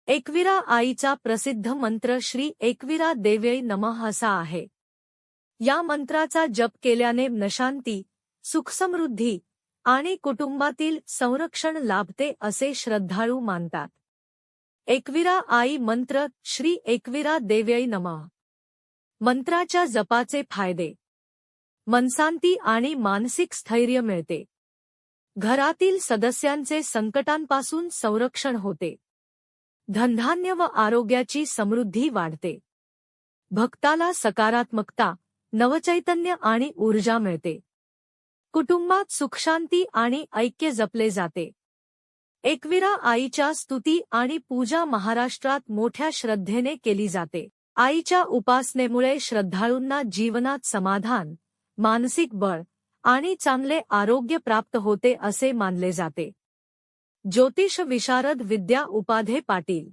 एकविरा आईचा प्रसिद्ध मंत्र श्री एकविरा देव्यै नमः असा आहे। या मंत्राचा जप केल्याने मनशांती, सुखसमृद्धी आणि कुटुंबातील संरक्षण लाभते असे श्रद्धाळू मानतात। एकविरा आई मंत्र श्री एकविरा देव्यै नमः। मंत्राच्या जपाचे फायदे: मनशांती आणि मानसिक स्थैर्य मिळते। घरातील सदस्यांचे संकटांपासून संरक्षण होते। धनधान्य व आरोग्याची समृद्धी वाढते। भक्ताला सकारात्मकता, नवचैतन्य आणि ऊर्जा मिळते। कुटुंबात सुखशांती आणि ऐक्य जपले जाते। एकविरा आईच्या स्तुती आणि पूजा महाराष्ट्रात मोठ्या श्रद्धेने केली जाते। आईच्या उपासनेमुळे श्रद्धाळूंना जीवनात समाधान, मानसिक बळ आणि चांगले आरोग्य प्राप्त होते असे मानले जाते। ज्योतिष विशारद विद्या उपाध्ये पाटील।